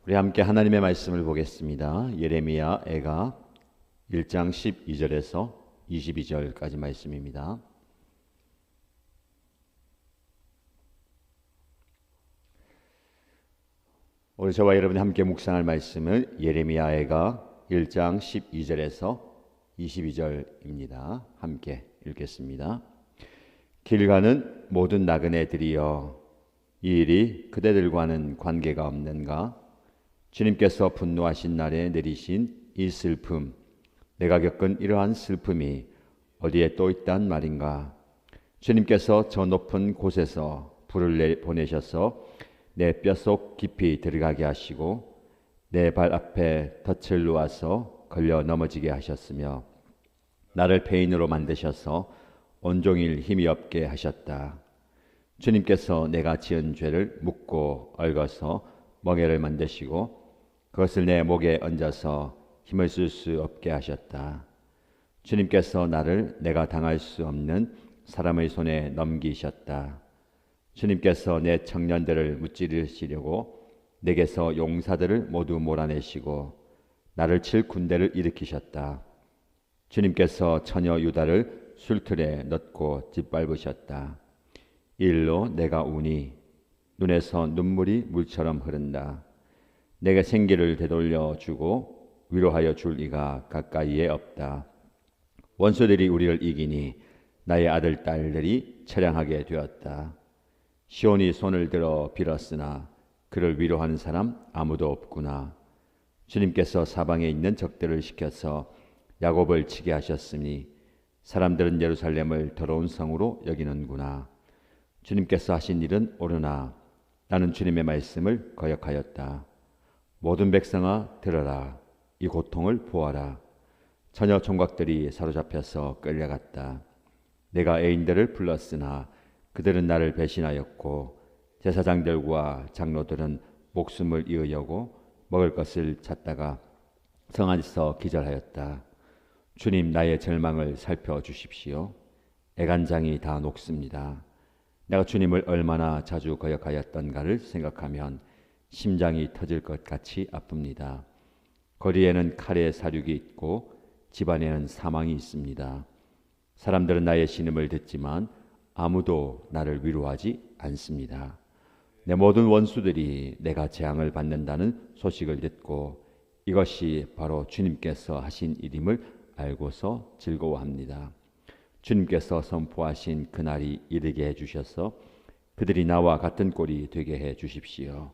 우리 함께 하나님의 말씀을 보겠습니다. 예레미야 애가 1장 12절에서 22절까지 말씀입니다. 오늘 저와 여러분이 함께 묵상할 말씀은 예레미야 애가 1장 12절에서 22절입니다. 함께 읽겠습니다. 길 가는 모든 나그네들이여, 이 일이 그대들과는 관계가 없는가? 주님께서 분노하신 날에 내리신 이 슬픔, 내가 겪은 이러한 슬픔이 어디에 또 있단 말인가? 주님께서 저 높은 곳에서 불을 보내셔서 내 뼛속 깊이 들어가게 하시고 내 발 앞에 덫을 놓아서 걸려 넘어지게 하셨으며 나를 폐인으로 만드셔서 온종일 힘이 없게 하셨다. 주님께서 내가 지은 죄를 묻고 얽어서 멍에를 만드시고 그것을 내 목에 얹어서 힘을 쓸 수 없게 하셨다. 주님께서 나를 내가 당할 수 없는 사람의 손에 넘기셨다. 주님께서 내 청년들을 무찌르시려고 내게서 용사들을 모두 몰아내시고 나를 칠 군대를 일으키셨다. 주님께서 처녀 유다를 술틀에 넣고 짓밟으셨다. 이 일로 내가 우니 눈에서 눈물이 물처럼 흐른다. 내가 생기를 되돌려 주고 위로하여 줄 이가 가까이에 없다. 원수들이 우리를 이기니 나의 아들 딸들이 처량하게 되었다. 시온이 손을 들어 빌었으나 그를 위로하는 사람 아무도 없구나. 주님께서 사방에 있는 적들을 시켜서 야곱을 치게 하셨으니 사람들은 예루살렘을 더러운 성으로 여기는구나. 주님께서 하신 일은 옳으나 나는 주님의 말씀을 거역하였다. 모든 백성아 들어라. 이 고통을 보아라. 처녀 총각들이 사로잡혀서 끌려갔다. 내가 애인들을 불렀으나 그들은 나를 배신하였고 제사장들과 장로들은 목숨을 잃으려고 먹을 것을 찾다가 성 안에서 기절하였다. 주님, 나의 절망을 살펴주십시오. 애간장이 다 녹습니다. 내가 주님을 얼마나 자주 거역하였던가를 생각하면 심장이 터질 것 같이 아픕니다. 거리에는 칼의 사륙이 있고 집안에는 사망이 있습니다. 사람들은 나의 신음을 듣지만 아무도 나를 위로하지 않습니다. 내 모든 원수들이 내가 재앙을 받는다는 소식을 듣고 이것이 바로 주님께서 하신 일임을 알고서 즐거워합니다. 주님께서 선포하신 그날이 이르게 해주셔서 그들이 나와 같은 꼴이 되게 해 주십시오.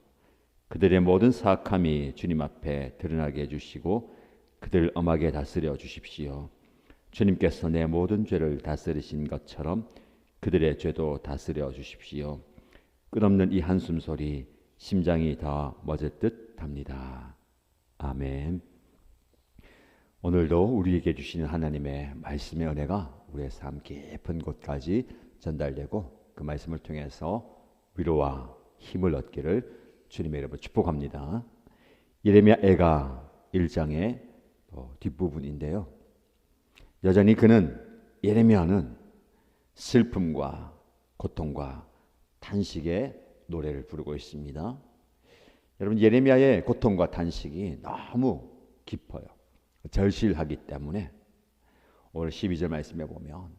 그들의 모든 사악함이 주님 앞에 드러나게 해주시고 그들을 엄하게 다스려 주십시오. 주님께서 내 모든 죄를 다스리신 것처럼 그들의 죄도 다스려 주십시오. 끝없는 이 한숨 소리 심장이 다 멎을 듯 합니다. 아멘. 오늘도 우리에게 주시는 하나님의 말씀의 은혜가 우리의 삶 깊은 곳까지 전달되고 그 말씀을 통해서 위로와 힘을 얻기를 주님의 이름으로 축복합니다. 예레미야 애가 1장의 뒷부분인데요. 여전히 예레미야는 슬픔과 고통과 탄식의 노래를 부르고 있습니다. 여러분, 예레미야의 고통과 탄식이 너무 깊어요. 절실하기 때문에 오늘 12절 말씀에 보면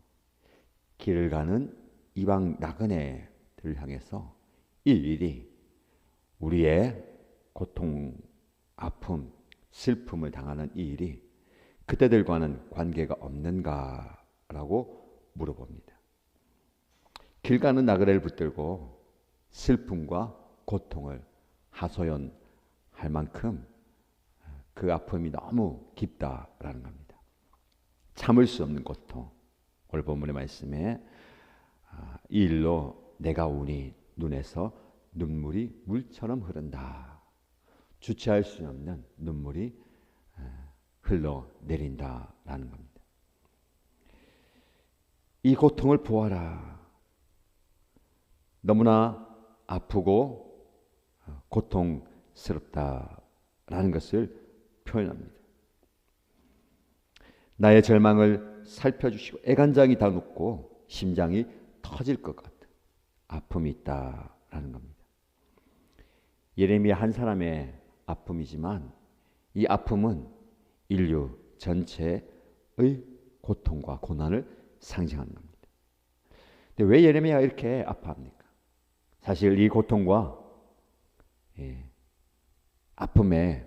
길을 가는 이방 나그네들을 향해서 일일이 우리의 고통, 아픔, 슬픔을 당하는 이 일이 그대들과는 관계가 없는가라고 물어봅니다. 길 가는 나그네를 붙들고 슬픔과 고통을 하소연할 만큼 그 아픔이 너무 깊다라는 겁니다. 참을 수 없는 고통. 오늘 본문의 말씀에 이 일로 내가 우니 눈에서 눈물이 물처럼 흐른다. 주체할 수 없는 눈물이 흘러내린다라는 겁니다. 이 고통을 보아라. 너무나 아프고 고통스럽다라는 것을 표현합니다. 나의 절망을 살펴주시고 애간장이 다 녹고 심장이 터질 것 같은 아픔이 있다라는 겁니다. 예레미야 한 사람의 아픔이지만 이 아픔은 인류 전체의 고통과 고난을 상징하는 겁니다. 근데 왜 예레미야가 이렇게 아파합니까? 사실 이 고통과 아픔의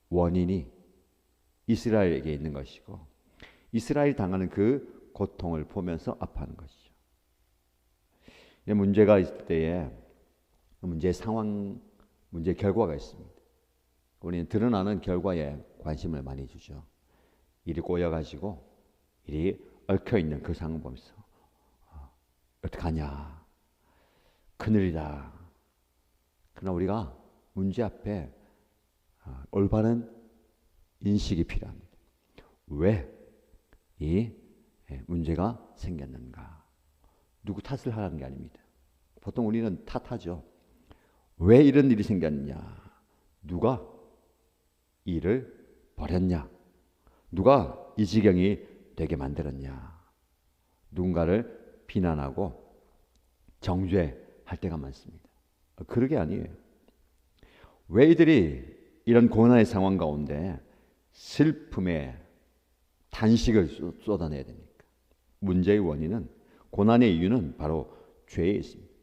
원인이 이스라엘에게 있는 것이고 이스라엘이 당하는 그 고통을 보면서 아파하는 것이죠. 문제가 있을 때에 문제의 상황, 문제의 결과가 있습니다. 우리는 드러나는 결과에 관심을 많이 주죠. 일이 꼬여가지고 일이 얽혀있는 그 상황을 보면서 어떡하냐, 큰일이다. 그러나 우리가 문제 앞에 올바른 인식이 필요합니다. 왜 이 문제가 생겼는가? 누구 탓을 하는 게 아닙니다. 보통 우리는 탓하죠. 왜 이런 일이 생겼냐? 누가 이 일을 벌였냐? 누가 이 지경이 되게 만들었냐? 누군가를 비난하고 정죄할 때가 많습니다. 그러게 아니에요. 왜 이들이 이런 고난의 상황 가운데 슬픔의 단식을 쏟아내야 됩니까? 문제의 원인은, 고난의 이유는 바로 죄에 있습니다.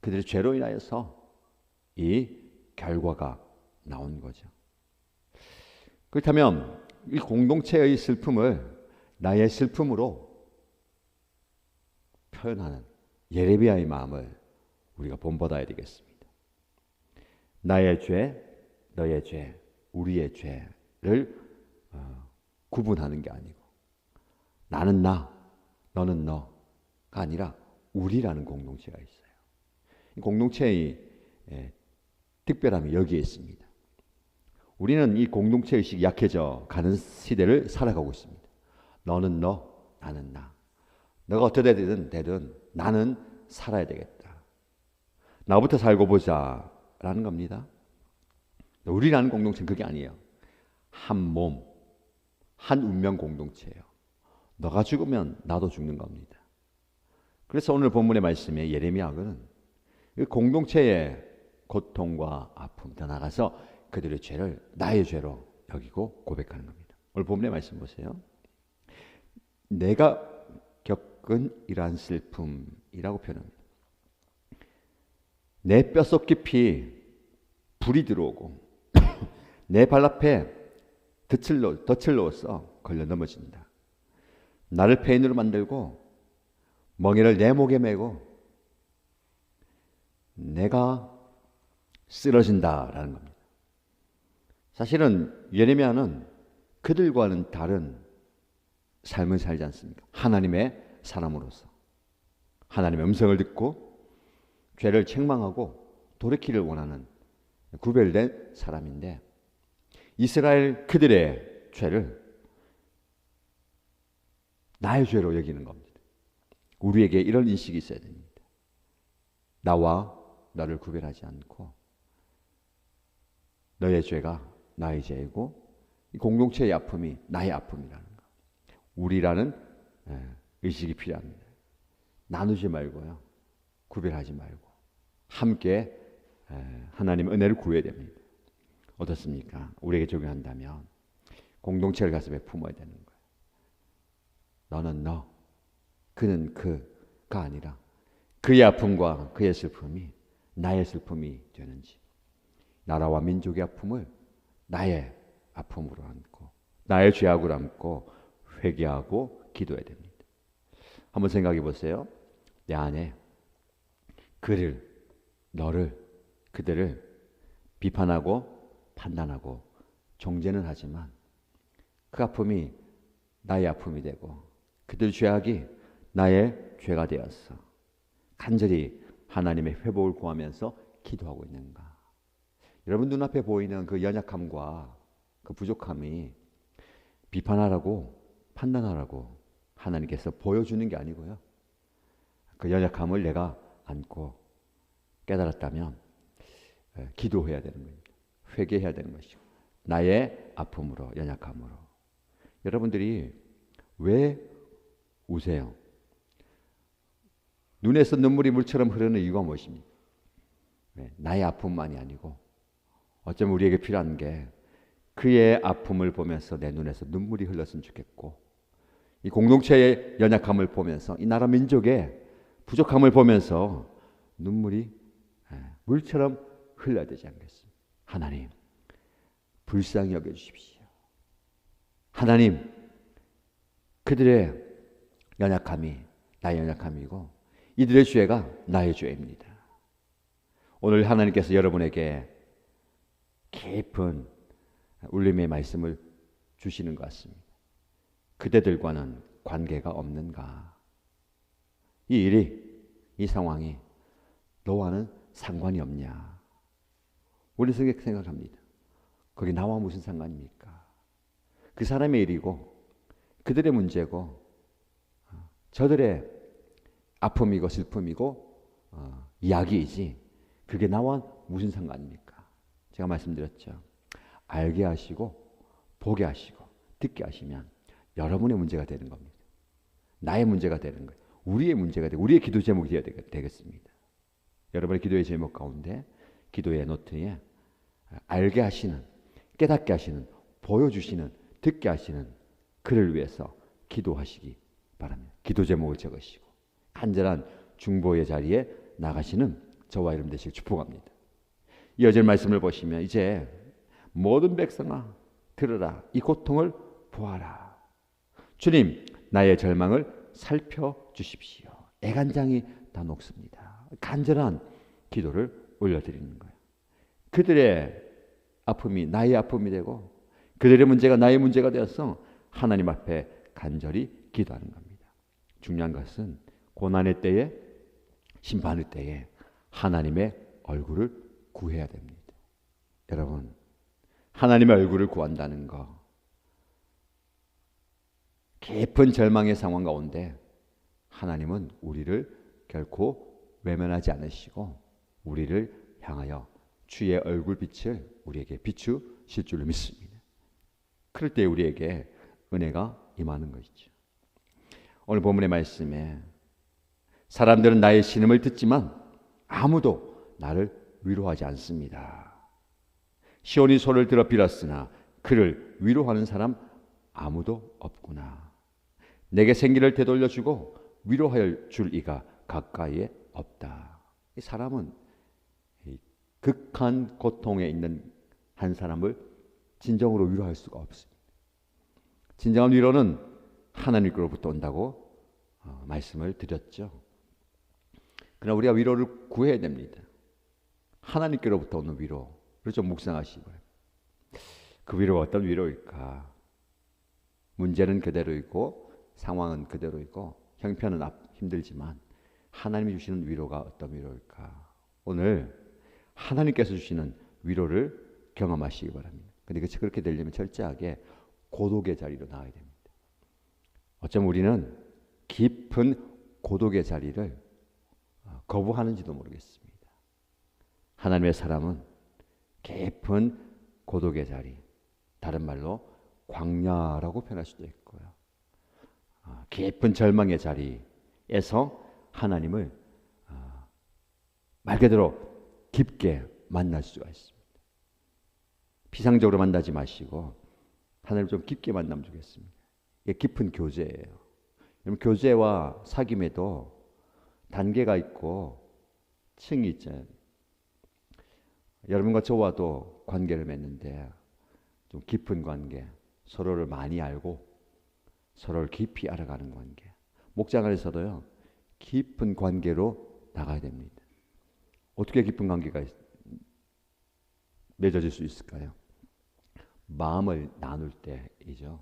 그들의 죄로 인하여서 이 결과가 나온 거죠. 그렇다면 이 공동체의 슬픔을 나의 슬픔으로 표현하는 예레미야의 마음을 우리가 본받아야 되겠습니다. 나의 죄, 너의 죄, 우리의 죄를 구분하는 게 아니고 나는 나, 너는 너가 아니라 우리라는 공동체가 있어요. 이 공동체의 특별함이 여기에 있습니다. 우리는 이 공동체 의식이 약해져 가는 시대를 살아가고 있습니다. 너는 너, 나는 나. 너가 어떻게 되든 나는 살아야 되겠다. 나부터 살고 보자라는 겁니다. 우리라는 공동체는 그게 아니에요. 한 몸, 한 운명 공동체예요. 너가 죽으면 나도 죽는 겁니다. 그래서 오늘 본문의 말씀에 예레미야는 공동체의 고통과 아픔, 더 나아가서 그들의 죄를 나의 죄로 여기고 고백하는 겁니다. 오늘 본문의 말씀 보세요. 내가 겪은 이러한 슬픔이라고 표현합니다. 내 뼛속 깊이 불이 들어오고 내 발 앞에 덫을 놓아서 걸려 넘어진다. 나를 폐인으로 만들고 멍에를 내 목에 메고 내가 쓰러진다라는 겁니다. 사실은 예레미야는 그들과는 다른 삶을 살지 않습니까? 하나님의 사람으로서 하나님의 음성을 듣고 죄를 책망하고 돌이키를 원하는 구별된 사람인데 이스라엘 그들의 죄를 나의 죄로 여기는 겁니다. 우리에게 이런 인식이 있어야 됩니다. 나와 너를 구별하지 않고 너의 죄가 나의 죄이고 이 공동체의 아픔이 나의 아픔이라는 것. 우리라는 의식이 필요합니다. 나누지 말고요. 구별하지 말고 함께 하나님의 은혜를 구해야 됩니다. 어떻습니까? 우리에게 적용한다면 공동체를 가슴에 품어야 되는 거예요. 너는 너, 그는 그가 아니라 그의 아픔과 그의 슬픔이 나의 슬픔이 되는지, 나라와 민족의 아픔을 나의 아픔으로 안고 나의 죄악으로 안고 회개하고 기도해야 됩니다. 한번 생각해 보세요. 내 안에 그를, 너를, 그들을 비판하고 판단하고 정죄는 하지만 그 아픔이 나의 아픔이 되고 그들 죄악이 나의 죄가 되었어. 간절히 하나님의 회복을 구하면서 기도하고 있는가? 여러분 눈앞에 보이는 그 연약함과 그 부족함이 비판하라고 판단하라고 하나님께서 보여주는 게 아니고요. 그 연약함을 내가 안고 깨달았다면 기도해야 되는 겁니다. 회개해야 되는 것이고 나의 아픔으로, 연약함으로. 여러분들이 왜 우세요? 눈에서 눈물이 물처럼 흐르는 이유가 무엇입니까? 나의 아픔만이 아니고 어쩌면 우리에게 필요한 게 그의 아픔을 보면서 내 눈에서 눈물이 흘렀으면 좋겠고, 이 공동체의 연약함을 보면서 이 나라 민족의 부족함을 보면서 눈물이 물처럼 흘러야 되지 않겠습니까? 하나님, 불쌍히 여겨주십시오. 하나님, 그들의 연약함이 나의 연약함이고 이들의 죄가 나의 죄입니다. 오늘 하나님께서 여러분에게 깊은 울림의 말씀을 주시는 것 같습니다. 그대들과는 관계가 없는가? 이 일이, 이 상황이 너와는 상관이 없냐? 우리 생각합니다. 거기 나와 무슨 상관입니까? 그 사람의 일이고 그들의 문제고 저들의 아픔이고 슬픔이고 이야기이지 그게 나와 무슨 상관입니까? 제가 말씀드렸죠. 알게 하시고 보게 하시고 듣게 하시면 여러분의 문제가 되는 겁니다. 나의 문제가 되는 거예요. 우리의 문제가 되고 우리의 기도 제목이 되겠습니다. 여러분의 기도의 제목 가운데 기도의 노트에 알게 하시는, 깨닫게 하시는, 보여주시는, 듣게 하시는 그를 위해서 기도하시기 바랍니다. 기도 제목을 적으시고 간절한 중보의 자리에 나가시는 저와 여러분 되시길 축복합니다. 이어질 말씀을 보시면 이제 모든 백성아 들으라, 이 고통을 보아라. 주님, 나의 절망을 살펴주십시오. 애간장이 다 녹습니다. 간절한 기도를 올려드리는 거예요. 그들의 아픔이 나의 아픔이 되고 그들의 문제가 나의 문제가 되어서 하나님 앞에 간절히 기도하는 겁니다. 중요한 것은 고난의 때에, 심판의 때에 하나님의 얼굴을 구해야 됩니다. 여러분, 하나님의 얼굴을 구한다는 거, 깊은 절망의 상황 가운데 하나님은 우리를 결코 외면하지 않으시고 우리를 향하여 주의 얼굴빛을 우리에게 비추실 줄로 믿습니다. 그럴 때 우리에게 은혜가 임하는 것이죠. 오늘 본문의 말씀에 사람들은 나의 신음을 듣지만 아무도 나를 위로하지 않습니다. 시온이 소를 들어 빌었으나 그를 위로하는 사람 아무도 없구나. 내게 생기를 되돌려주고 위로할 줄 이가 가까이에 없다. 이 사람은 극한 고통에 있는 한 사람을 진정으로 위로할 수가 없습니다. 진정한 위로는 하나님께로부터 온다고 말씀을 드렸죠. 그러나 우리가 위로를 구해야 됩니다. 하나님께로부터 오는 위로를 좀 묵상하시기 바랍니다. 그 위로가 어떤 위로일까? 문제는 그대로이고 상황은 그대로이고 형편은 힘들지만 하나님이 주시는 위로가 어떤 위로일까? 오늘 하나님께서 주시는 위로를 경험하시기 바랍니다. 그런데 그렇게 되려면 철저하게 고독의 자리로 나와야 됩니다. 어쩌면 우리는 깊은 고독의 자리를 거부하는지도 모르겠습니다. 하나님의 사람은 깊은 고독의 자리, 다른 말로 광야라고 표현할 수도 있고요. 깊은 절망의 자리에서 하나님을 말 그대로 깊게 만날 수가 있습니다. 피상적으로 만나지 마시고 하나님을 좀 깊게 만나면 좋겠습니다. 이게 깊은 교제예요. 교제와 사귐에도 단계가 있고 층이 있잖아요. 여러분과 저와도 관계를 맺는데 좀 깊은 관계, 서로를 많이 알고 서로를 깊이 알아가는 관계. 목장에서도요, 깊은 관계로 나가야 됩니다. 어떻게 깊은 관계가 맺어질 수 있을까요? 마음을 나눌 때이죠.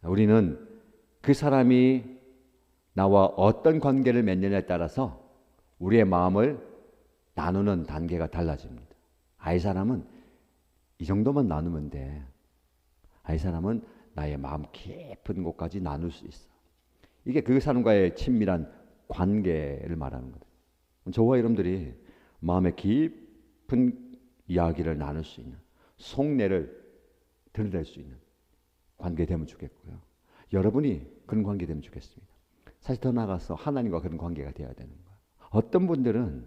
우리는 그 사람이 나와 어떤 관계를 맺느냐에 따라서 우리의 마음을 나누는 단계가 달라집니다. 이 사람은 이 정도만 나누면 돼. 이 사람은 나의 마음 깊은 곳까지 나눌 수 있어. 이게 그 사람과의 친밀한 관계를 말하는 거예요. 저와 여러분들이 마음의 깊은 이야기를 나눌 수 있는, 속내를 드러낼 수 있는 관계 되면 좋겠고요. 여러분이 그런 관계 되면 좋겠습니다. 사실 더 나아가서 하나님과 그런 관계가 되어야 되는 거예요. 어떤 분들은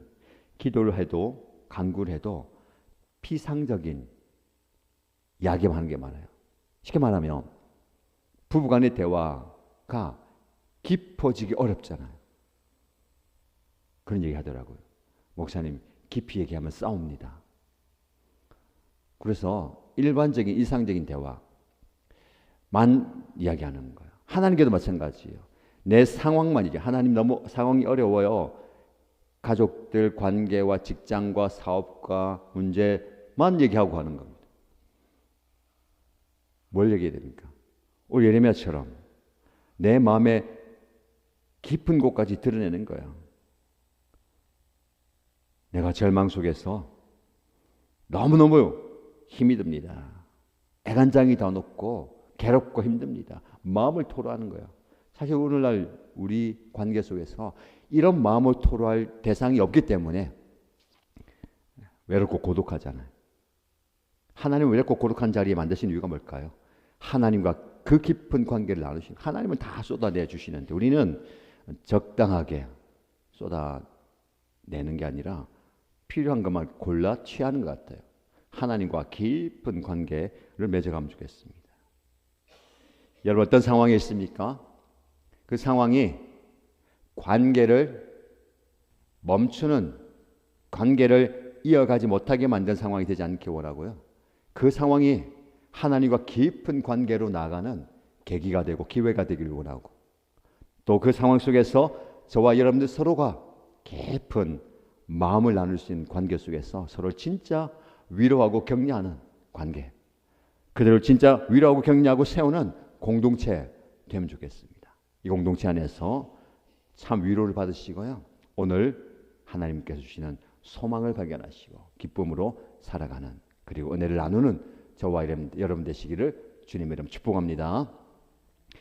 기도를 해도 간구를 해도 피상적인 이야기만 하는 게 많아요. 쉽게 말하면 부부간의 대화가 깊어지기 어렵잖아요. 그런 얘기 하더라고요. 목사님, 깊이 얘기하면 싸웁니다. 그래서 일반적인 일상적인 대화만 이야기하는 거예요. 하나님께도 마찬가지예요. 내 상황만 이제 하나님 너무 상황이 어려워요. 가족들 관계와 직장과 사업과 문제만 얘기하고 하는 겁니다. 뭘 얘기해야 됩니까? 오늘 예레미야처럼 내 마음의 깊은 곳까지 드러내는 거예요. 내가 절망 속에서 너무너무 힘이 듭니다. 애간장이 더 높고 괴롭고 힘듭니다. 마음을 토로하는 거예요. 사실 오늘날 우리 관계 속에서 이런 마음을 토로할 대상이 없기 때문에 외롭고 고독하잖아요. 하나님은 외롭고 고독한 자리에 만드신 이유가 뭘까요? 하나님과 그 깊은 관계를 나누신, 하나님은 다 쏟아내 주시는데 우리는 적당하게 쏟아내는 게 아니라 필요한 것만 골라 취하는 것 같아요. 하나님과 깊은 관계를 맺어가면 좋겠습니다. 여러분 어떤 상황에 있습니까? 그 상황이 관계를 멈추는, 관계를 이어가지 못하게 만든 상황이 되지 않기 원하고요. 그 상황이 하나님과 깊은 관계로 나아가는 계기가 되고 기회가 되기를 원하고, 또 그 상황 속에서 저와 여러분들 서로가 깊은 마음을 나눌 수 있는 관계 속에서 서로를 진짜 위로하고 격려하는 관계, 그들을 진짜 위로하고 격려하고 세우는 공동체 되면 좋겠습니다. 이 공동체 안에서 참 위로를 받으시고요. 오늘 하나님께서 주시는 소망을 발견하시고 기쁨으로 살아가는, 그리고 은혜를 나누는 저와 여러분 되시기를 주님의 이름 축복합니다.